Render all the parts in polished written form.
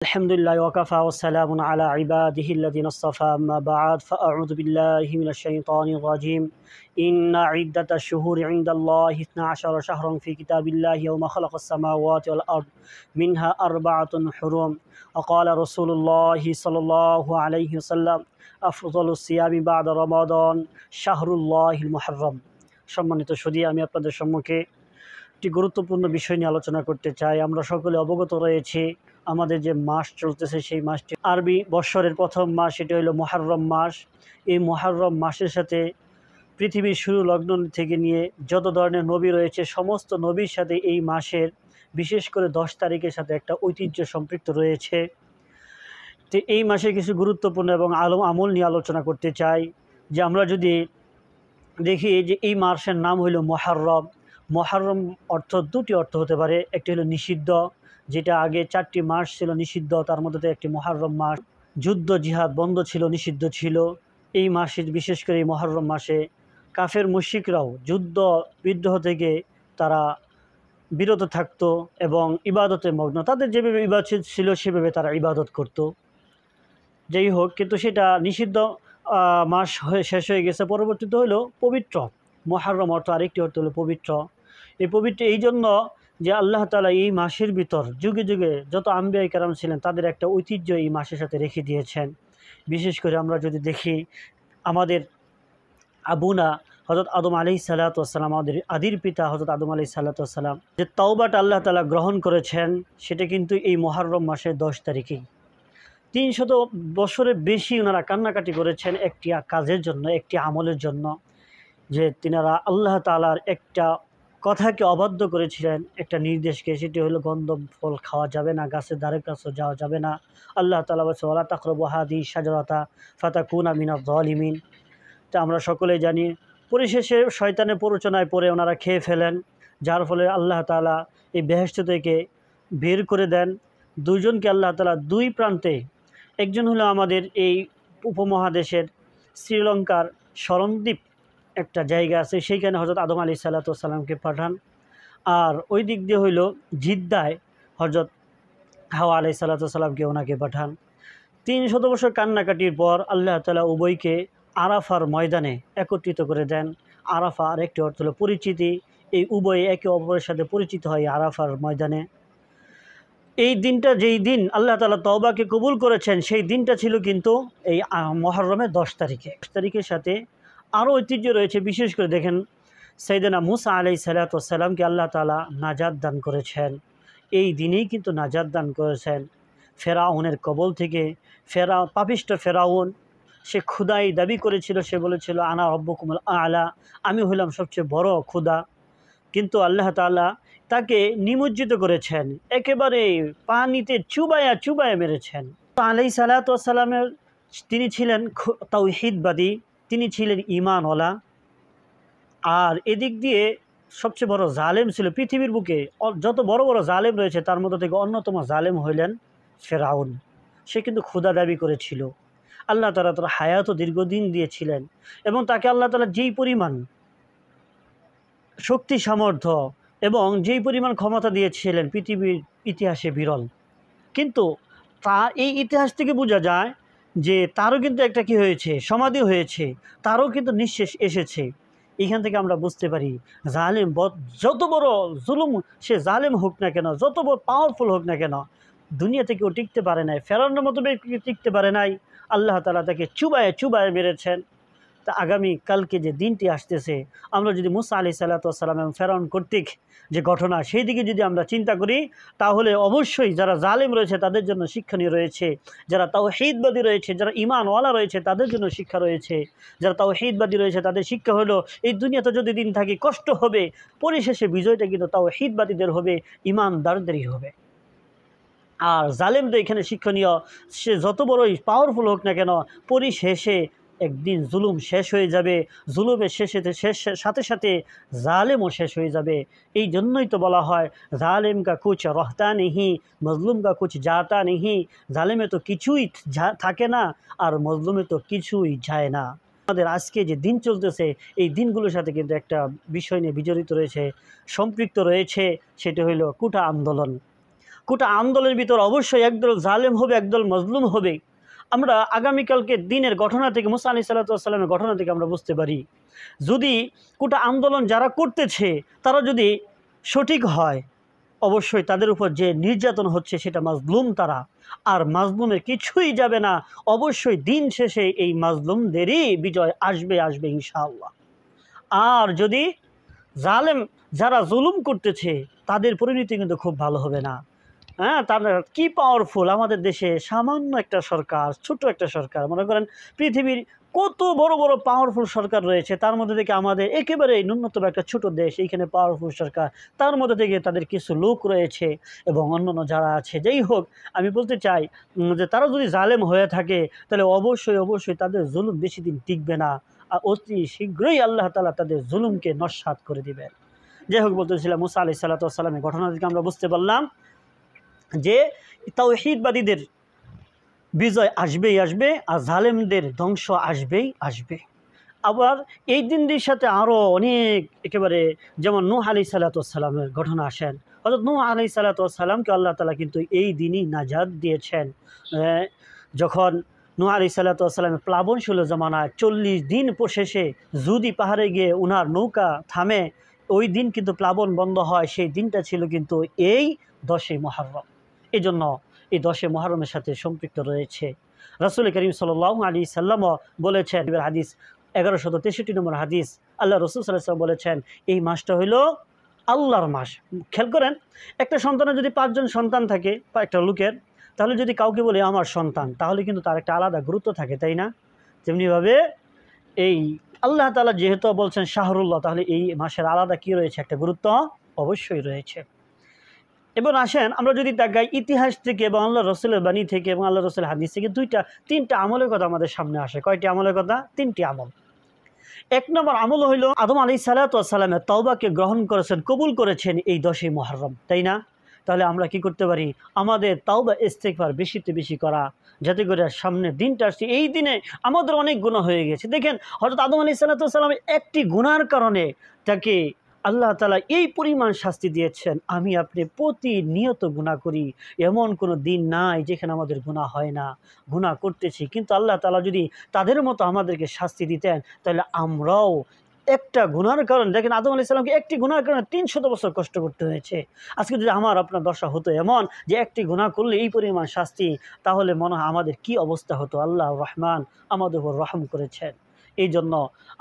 الحمد لله وكفى والسلام على عباده الذين اصطفى أما بعد فأعوذ بالله من الشيطان الرجيم إن عدة الشهور عند الله 12 شهرا في كتاب الله يوم خلق السماوات والأرض منها أربعة حرم وقال رسول الله صلى الله عليه وسلم أفضل الصيام بعد رمضان شهر الله المحرم সম্মানিত সুধী আমি আপনাদের সম্মুখে একটি গুরুত্বপূর্ণ বিষয় নিয়ে আলোচনা করতে চাই। আমরা সকলে অবগত রয়েছি আমাদের যে মাস চলতেছে সেই মাসটি আরবি বৎসরের প্রথম মাস, সেটি হলো মুহররম মাস। এই মুহররম মাসের সাথে পৃথিবীর শুরু লগ্ন থেকে নিয়ে যত ধরনের নবী রয়েছে সমস্ত নবীর সাথে এই মাসের বিশেষ করে 10 তারিখের সাথে একটা ঐতিহ্য সম্পৃক্ত রয়েছে। তো এই মাসে কিছু গুরুত্বপূর্ণ এবং আমল নিয়ে আলোচনা করতে চাই। যে আমরা যদি দেখি যে এই মাসের নাম হইল মুহররম। মুহররম অর্থ দুটি অর্থ হতে পারে। একটি হলো নিষিদ্ধ, যেটা আগে 4টি মাস ছিল নিষিদ্ধ, তার মধ্যে একটি মুহররম মাস। যুদ্ধ জিহাদ বন্ধ ছিল, নিষিদ্ধ ছিল। এই মাসে বিশেষ করে এই মুহররম মাসে কাফের মুশরিকরাও যুদ্ধ বিদ্রোহ থেকে তারা বিরত থাকতো এবং ইবাদতে মগ্ন। তাদের যেভাবে ইবাদত ছিল সেভাবে তারা ইবাদত করত। যাই হোক, কিন্তু সেটা নিষিদ্ধ মাস হয়ে শেষ হয়ে গেছে। পরবর্তীতে হলো পবিত্র। মুহররম অর্থ আরেকটি অর্থ হলো পবিত্র। এই পবিত্র এই জন্য যে আল্লাহ তাআলা এই মাসের ভিতর যুগে যুগে যত আম্বিয়া কেরাম ছিলেন তাদের একটা ঐতিহ্য এই মাসের সাথে রেখে দিয়েছেন। বিশেষ করে আমরা যদি দেখি আমাদের আবুনা হযরত আদম আলাইহিস সালাতু ওয়াস সালাম, আমাদের আদির পিতা হযরত আদম আলাইহিস সালাতু ওয়াস সালাম যে তাওবাটা আল্লাহ তাআলা গ্রহণ করেছেন সেটা কিন্তু এই মুহররম মাসের 10 তারিখেই। 300 বছরের বেশি ওনারা কান্নাকাটি করেছেন একটি কাজের জন্য, একটি আমলের জন্য, যে তিনারা আল্লাহ তাআলার একটা কথাকে অবাধ্য করেছিলেন, একটা নির্দেশকে। সেটি হলো গন্ধম ফল খাওয়া যাবে না, গাছের ধারে কাছে যাওয়া যাবে না। আল্লাহ তাআলা বলেছেন ওয়ালা তাকরাবু হাদিহি শাজারাতা ফাতাকুনা মিনাজ জালিমিন। তা আমরা সকলেই জানি পরিশেষে শয়তানের প্ররোচনায় পড়ে ওনারা খেয়ে ফেলেন, যার ফলে আল্লাহ তাআলা এই বেহেশত থেকে বের করে দেন। দুইজনকে আল্লাহ তাআলা দুই প্রান্তে, একজন হলো আমাদের এই উপমহাদেশের শ্রীলঙ্কার শরণদ্বীপ একটা জায়গা আছে, সেইখানে হযরত আদম আলাইহিস সালাতু ওয়াস সালামকে পাঠান। আর ওই দিক দিয়ে হইল জিদ্দায় হযরত হাওয়া আলাইহিস সালাতু ওয়াস সালামকে ওনাকে পাঠান। 300 বছর কান্নাকাটির পর আল্লাহ তাআলা উভয়কে আরাফার ময়দানে একত্রিত করে দেন। আরাফা আর একটি অর্থ হলো পরিচিতি। এই উভয়ে একে অপরের সাথে পরিচিত হয় আরাফার ময়দানে। এই দিনটা যেই দিন আল্লাহ তাআলা তওবাকে কবুল করেছেন সেই দিনটা ছিল কিন্তু এই মুহররমের 10 তারিখে। 10 তারিখের সাথে আরও ঐতিহ্য রয়েছে। বিশেষ করে দেখেন সাইয়েদনা মুসা আলাইহিস সালাতু ওয়াস সালামকে আল্লাহ তাআলা নাজাত দান করেছেন। এই দিনেই কিন্তু নাজাত দান করেছেন ফেরাউনের কবল থেকে। পাপিষ্ঠ ফেরাউন সে খুদাই দাবি করেছিল, সে বলেছিল আনা রব্বুকুমুল আ'লা, আমি হলাম সবচেয়ে বড় খুদা। কিন্তু আল্লাহ তাআলা তাকে নিমজ্জিত করেছেন, একেবারে পানিতে চুবায়া চুবায়া মেরেছেন। আলাইহিস সালাতু ওয়াস সালামের তিনি ছিলেন তাওহীদবাদী, তিনি ছিলেন ঈমানওয়ালা। আর এদিক দিয়ে সবচেয়ে বড় জালেম ছিল পৃথিবীর বুকে। যত বড় বড় জালেম রয়েছে তার মধ্যে থেকে অন্যতম জালেম হইলেন ফেরাউন। সে কিন্তু খোদা দাবি করেছিল। আল্লাহ তাআলা তার হায়াতও দীর্ঘদিন দিয়েছিলেন এবং তাকে আল্লাহ তাআলা যেই পরিমাণ শক্তি সামর্থ্য এবং যেই পরিমাণ ক্ষমতা দিয়েছিলেন পৃথিবীর ইতিহাসে বিরল। কিন্তু তার এই ইতিহাস থেকে বোঝা যায় যে তারও কিন্তু একটা কি হয়েছে, সমাধি হয়েছে, তারও কিন্তু নিঃশেষ এসেছে। এখান থেকে আমরা বুঝতে পারি জালেম যত বড় জুলুম সে জালেম হোক না কেন, যত বড় পাওয়ারফুল হোক না কেন, দুনিয়াতে কেউ টিকতে পারে নাই। ফেরাউনের মতো ব্যক্তি টিকতে পারে নাই। আল্লাহ তাআলা তাকে চুবায়ে চুবায়ে মেরেছেন। তা আগামী কালকে যে দিনটি আসতেছে, আমরা যদি মুসা আলাইহিস সালাতু ওয়াস সালাম এবং ফেরাউন কর্তৃক যে ঘটনা সেই দিকে যদি আমরা চিন্তা করি, তাহলে অবশ্যই যারা জালেম রয়েছে তাদের জন্য শিক্ষণীয় রয়েছে, যারা তাওহীদবাদী রয়েছে, যারা ঈমানওয়ালা রয়েছে তাদের জন্য শিক্ষা রয়েছে। যারা তাওহীদবাদী রয়েছে তাদের শিক্ষা হলো এই দুনিয়াতে যদি দিন থাকি কষ্ট হবে, পরিশেষে বিজয়টা কিন্তু তাওহীদবাদীদের হবে, ঈমানদারদেরই হবে। আর জালেমদের এখানে শিক্ষণীয়, সে যত বড়ই পাওয়ারফুল হোক না কেন, পরিশেষে একদিন জুলুম শেষ হয়ে যাবে। জুলুমের সাথে সাথে জালেমও শেষ হয়ে যাবে। এই জন্যই তো বলা হয় জালেম কা কুছ রহতা নেহি, মজলুম কা কুছ জাতা নেহি। জালেমে তো কিছুই থাকে না আর মজলুমে তো কিছুই যায় না। আমাদের আজকে যে দিন চলতেছে এই দিনগুলোর সাথে কিন্তু একটা বিষয় নিয়ে বিজড়িত রয়েছে, সম্পৃক্ত রয়েছে। সেটা হইল কোটা আন্দোলন। কোটা আন্দোলনের ভিতর অবশ্যই একদল জালেম হবে, একদল মজলুম হবে। আমরা আগামীকালকে দিনের ঘটনা থেকে, মুসা আলাইহিস সালাতু ওয়াস সালামের ঘটনা থেকে আমরা বুঝতে পারি, যদি কোটা আন্দোলন যারা করতেছে তারা যদি সঠিক হয়, অবশ্যই তাদের উপর যে নির্যাতন হচ্ছে সেটা মাজলুম তারা, আর মাজলুমের কিছুই যাবে না। অবশ্যই দিন শেষে এই মাজলুমদেরই বিজয় আসবে আসবে ইনশাআল্লাহ। আর যদি জালেম যারা জুলুম করতেছে তাদের পরিণতি কিন্তু খুব ভালো হবে না। হ্যাঁ, তারা কি পাওয়ারফুল আমাদের দেশে, সামান্য একটা সরকার, ছোট একটা সরকার। মনে করেন পৃথিবীর কত বড় বড় পাওয়ারফুল সরকার রয়েছে, তার মধ্যে থেকে আমাদের একেবারে ন্যূনতম একটা ছোট দেশ, এইখানে পাওয়ারফুল সরকার, তার মধ্যে থেকে তাদের কিছু লোক রয়েছে এবং অন্যান্য যারা আছে। যেই হোক, আমি বলতে চাই যে তারা যদি জালেম হয়ে থাকে তাহলে অবশ্যই অবশ্যই তাদের জুলুম বেশি দিন টিকবে না, আর অতি শীঘ্রই আল্লাহ তাআলা তাদের জুলুমকে নস্যাৎ করে দিবেন। যাই হোক, বলতেছিলাম মুসা আলাইহিস সালাতু ওয়াস সালামের ঘটনা থেকে আমরা বুঝতে পারলাম যে তাওহীদবাদীদের বিজয় আসবেই আসবে, আর জালেমদের ধ্বংস আসবেই আসবে। আবার এই দিনটির সাথে আরও অনেক একেবারে, যেমন নূহ আলাইহিস সালাতু ওয়াস সালামের ঘটনা আসেন। হযরত নূহ আলাইহিস সালাতু ওয়াস সালামকে আল্লাহ তাআলা কিন্তু এই দিনই নাজাত দিয়েছেন। যখন নূহ আলাইহিস সালাতু ওয়াস সালামের প্লাবনশীল জামানায় ৪০ দিন শেষে জুদি পাহাড়ে গিয়ে ওনার নৌকা থামে, ওই দিন কিন্তু প্লাবন বন্ধ হয়। সেই দিনটা ছিল কিন্তু এই ১০ই মুহররম। এই জন্য এই ১০ই মুহররমের সাথে সম্পৃক্ত রয়েছে। রাসূল করিম সাল্লাল্লাহু আলাইহি সাল্লামও বলেছেন, হাদিস ১১৬৩ নম্বর হাদিস, আল্লাহ রাসূল সাল্লাল্লাহু আলাইহি ওয়াসাল্লাম বলেছেন, এই মাসটা হইল আল্লাহর মাস। খেয়াল করেন, একটা সন্তানের যদি ৫ জন সন্তান থাকে বা একটা লোকের, তাহলে যদি কাউকে বলে আমার সন্তান, তাহলে কিন্তু তার একটা আলাদা গুরুত্ব থাকে, তাই না? তেমনিভাবে এই আল্লাহ তাআলা যেহেতু বলছেন শাহরুল্লাহ, তাহলে এই মাসের আলাদা কি রয়েছে? একটা গুরুত্ব অবশ্যই রয়েছে। এবার আসেন, আমরা যদি তাকাই ইতিহাস থেকে এবং আল্লাহ রসুলের বাণী থেকে এবং আল্লাহ রসুলের হাদিস থেকে তিনটা আমলের কথা আমাদের সামনে আসে। কয়টি আমলের কথা? 3টি আমল। ১ নম্বর আমল হইল, আদম আলাইহিস সালাতু ওয়াস সালামের তওবাকে গ্রহণ করেছেন, কবুল করেছেন এই ১০ই মুহররম, তাই না? তাহলে আমরা কি করতে পারি? আমাদের তাওবা ইস্তেগফার বেশিতে বেশি করা, যাতে করে সামনের দিনটা আসছে, এই দিনে আমাদের অনেক গুনাহ হয়ে গেছে। দেখেন, হযরত আদম আলাইহিস সালাতু ওয়াস সালামের একটি গুনার কারণে তাকে আল্লাহ তাআলা এই পরিমাণ শাস্তি দিয়েছেন। আমি আপনি প্রতিনিয়ত গুনাহ করি, এমন কোনো দিন নাই যেখানে আমাদের গুনাহ হয় না। গুনাহ করতেছি, কিন্তু আল্লাহ তাআলা যদি তাদের মতো আমাদেরকে শাস্তি দিতেন, তাহলে আমরাও একটা গুনার কারণে, দেখেন আদম আলাইহিস সালামকে একটি গুনার কারণে ৩০০ বছর কষ্ট করতে হয়েছে। আজকে যদি আমার আপনার দশা হতো এমন যে একটি গুনাহ করলে এই পরিমাণ শাস্তি, তাহলে মনে হয় আমাদের কি অবস্থা হতো। আল্লাহ রহমান আমাদের উপর রহম করেছেন। এই জন্য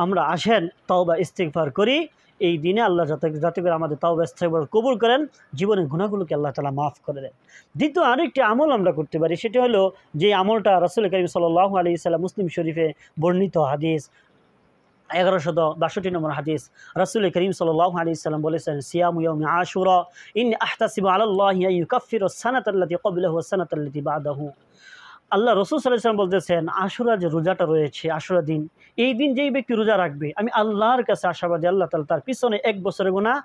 আমরা আসেন তওবা ইস্তিগফার করি এই দিনে, আল্লাহ যাতে করে আমাদের তওবা ইস্তিগফার কবুল করেন, জীবনের গুনাহগুলোকে আল্লাহ তাআলা মাফ করে দেন। দ্বিতীয় আরেকটি আমল আমরা করতে পারি, সেটি হলো যে আমলটা রাসূল করিম সাল্লাল্লাহু আলাইহি সাল্লাম মুসলিম শরীফে বর্ণিত হাদিস ১১৬২ নম্বর হাদিস, রাসূল করিম সাল্লাল্লাহু আলাইহি সাল্লাম বলেছেন, সিয়ামু ইয়াউমি আশুরা ইন্নী আহতাসিবু আলাল্লাহি আন ইউকাফফিরা আস-সানাতা আল্লাতী ক্বাবলাহু ওয়াস-সানাতা আল্লাতী বা'দাহু। আল্লাহ রাসূল সাল্লাল্লাহু আলাইহি ওয়াসাল্লাম বলতেছেন, আশুরা যে রোজাটা রয়েছে, আশুরা দিন, এই দিন যেই ব্যক্তি রোজা রাখবে, আমি আল্লাহর কাছে আশাবাদী আল্লাহ তাআলা তার পিছনে ১ বছরের গুনাহ,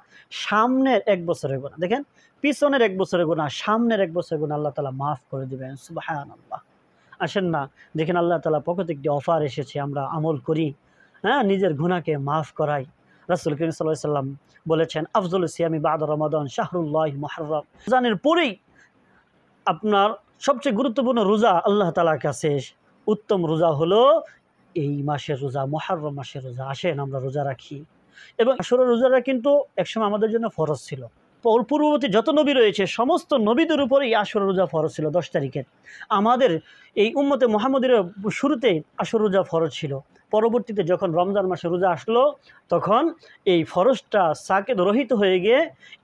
সামনের ১ বছরের গুনাহ, দেখেন পিছনের ১ বছরের গুনাহ, সামনের ১ বছরের গুনাহ আল্লাহ তাআলা মাফ করে দিবেন। সুবহানাল্লাহ। আসেন না, দেখেন আল্লাহ তাআলা পক্ষ থেকে একটি অফার এসেছে, আমরা আমল করি, হ্যাঁ, নিজের গুনাহকে মাফ করাই। রাসূল করিম সাল্লাল্লাহু আলাইহি ওয়াসাল্লাম বলেছেন, আফযলুস সিয়ামি বা'দা রমাদান শাহরুল্লাহি মুহররম। রমজানের পরেই আপনার সবচেয়ে গুরুত্বপূর্ণ রোজা আল্লাহ তাআলার কাছে উত্তম রোজা হলো এই মাসের রোজা, মুহররম মাসের রোজা। আসেন আমরা রোজা রাখি। এবং আশুরা রোজাটা কিন্তু একসময় আমাদের জন্য ফরজ ছিল। পূর্ববর্তী যত নবী রয়েছে সমস্ত নবীদের উপরে এই আশুরা রোজা ফরজ ছিল ১০ তারিখের। আমাদের এই উম্মতে মুহাম্মদের শুরুতে আশুরা রোজা ফরজ ছিল। পরবর্তীতে যখন রমজান মাসে রোজা আসলো, তখন এই ফরজটা সাকেদ রহিত হয়ে গিয়ে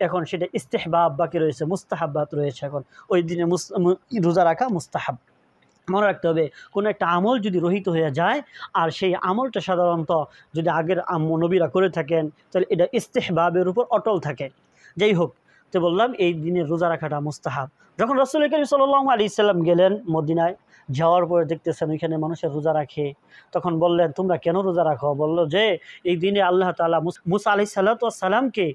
এখন সেটা ইস্তেহবাব বাকি রয়েছে, মুস্তাহাব্বাত রয়েছে। এখন ওই দিনে রোজা রাখা মুস্তাহাব। মনে রাখতে হবে, কোনো একটা আমল যদি রহিত হয়ে যায়, আর সেই আমলটা সাধারণত যদি আগের নবীরা করে থাকেন, তাহলে এটা ইস্তেহবাবের উপর অটল থাকে। যাই হোক, তো বললাম এই দিনে রোজা রাখাটা মুস্তাহাব। যখন রাসূল করিম সাল্লাল্লাহু আলাইহি সাল্লাম গেলেন মদিনায়, যাওয়ার পরে দেখতেছেন ওইখানে মানুষের রোজা রাখে। তখন বললেন, তোমরা কেন রোজা রাখো? বলল যে এই দিনে আল্লাহ তাআলা মুসা আলাইহিস সালাতু ওয়াস সালামকে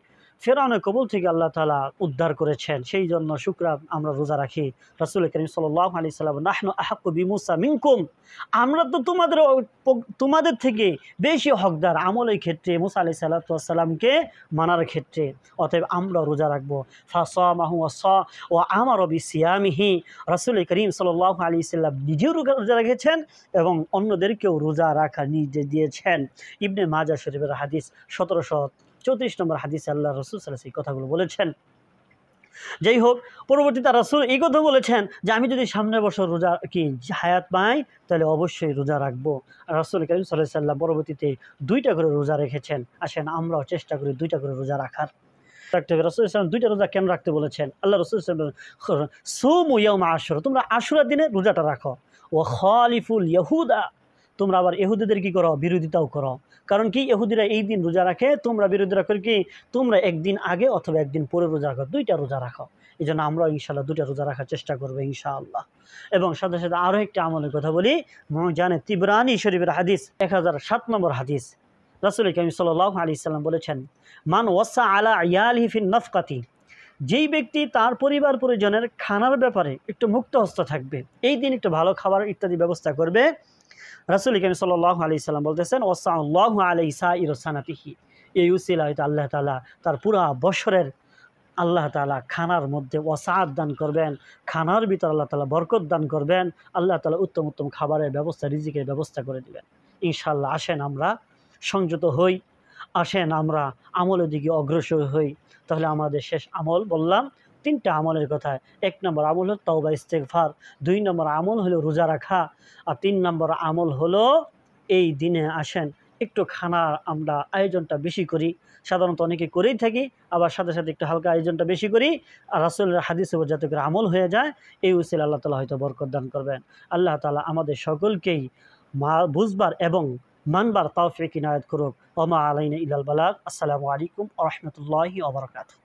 ফেরাউনের কবল থেকে আল্লাহ তাআলা উদ্ধার করেছেন, সেই জন্য শুকর আমরা রোজা রাখি। রাসূল করিম সাল্লাল্লাহু আলাইহি সাল্লাম নাহনু আহাক্কু বিমূসা মিনকুম, আমরা তো তোমাদের থেকে বেশি হকদার আমলের ক্ষেত্রে মুসা আলাইহিস সালাতু ওয়াস সালামকে মানার ক্ষেত্রে, অতএব আমরা রোজা রাখবো। ফাসামাহু ওয়া আমারা বিসিয়ামিহি, রাসূল করিম সাল্লাল্লাহু আলাইহি সাল্লাম নিজেও রোজা রেখেছেন এবং অন্যদেরকেও রোজা রাখার নির্দেশ দিয়েছেন। ইবনে মাজাহ শরীফের হাদিস 1734 নম্বর হাদিসে আল্লাহ রাসূল সাল্লাল্লাহু আলাইহি ওয়াসাল্লাম এই কথাগুলো বলেছেন। যাই হোক, পরবর্তীতে রাসূল এই কথা বলেছেন যে আমি যদি সামনের বছর রোজা হায়াত পাই তাহলে অবশ্যই রোজা রাখবো। রাসূল করিম সাল্লাল্লাহু আলাইহি ওয়াসাল্লাম পরবর্তীতে 2টা করে রোজা রেখেছেন। আসেন আমরাও চেষ্টা করি 2টা করে রোজা রাখার। রাখতে হবে। রাসূল সাল্লাল্লাহু আলাইহি ওয়াসাল্লাম 2টা রোজা কেন রাখতে বলেছেন? আল্লাহ রাসূল সাল্লাল্লাহু আলাইহি ওয়াসাল্লাম সুমু ইয়াউমা আশুরা, তোমরা আশুরার দিনে রোজাটা রাখো। ওয়া খালিফুল ইয়াহুদা, তোমরা আবার ইহুদিদের কি করো? বিরোধিতাও করো। কারণ কি? ইহুদিরা এই দিন রোজা রাখে, তোমরা বিরোধিতা করে কি? তোমরা একদিন আগে অথবা একদিন পরে রোজা রাখো, 2টা রোজা রাখো। এই জন্য আমরাও ইনশাআল্লাহ 2টা রোজা রাখার চেষ্টা করবো ইনশাআল্লাহ। এবং সাথে সাথে আরও একটা আমলের কথা বলি, জানে তিবরানি শরীফের হাদিস 1007 নম্বর হাদিস, রাসূল করিম সাল্লাল্লাহু আলাইহি সাল্লাম বলেছেন, মান ওয়াসা আলা ইয়ালিহি ফিন নাফকাতি, যেই ব্যক্তি তার পরিবার পরিজনের খানার ব্যাপারে একটু মুক্তহস্ত থাকবে, এই দিন একটু ভালো খাবার ইত্যাদি ব্যবস্থা করবে, রাসূল করিম সাল্লাল্লাহু আলাইহি সাল্লাম বলতেছেন ওয়াসাল্লাহু আলাইহি সাইরু সানাতিহি, এই উসিলা হয়তো আল্লাহ তাআলা তার পুরা বছরের আল্লাহ তাআলা খানার মধ্যে ওয়াসাআত দান করবেন, খানার ভিতর আল্লাহ তাআলা বরকত দান করবেন, আল্লাহ তাআলা উত্তম উত্তম খাবারের ব্যবস্থা, রিজিকের ব্যবস্থা করে দিবেন ইনশাআল্লাহ। আসেন আমরা সংযত হই, আসেন আমরা আমলের দিকে অগ্রসর হই। তাহলে আমাদের শেষ আমল বললাম 3টা আমলের কথা। 1 নম্বর আমল হলো তাওবা ইস্তেগফার, 2 নম্বর আমল হলো রোজা রাখা, আর 3 নম্বর আমল হলো এই দিনে আসেন একটু খানার আমরা আয়োজনটা বেশি করি। সাধারণত অনেকে করেই থাকি, আবার সাথে সাথে একটু হালকা আয়োজনটা বেশি করি, আর রাসূলের হাদিসে যাতে করে আমল হয়ে যায়, এই উসিলায় আল্লাহ তাআলা হয়তো বরকত দান করবেন। আল্লাহ তাআলা আমাদের সকলকেই বুঝবার এবং মানবার তৌফিক ইনায়াত করুক। ওয়া মা আলাইনা ইল্লাল বালাগ। আসসালামু আলাইকুম ওয়া রাহমাতুল্লাহি ওয়া বারাকাতুহু।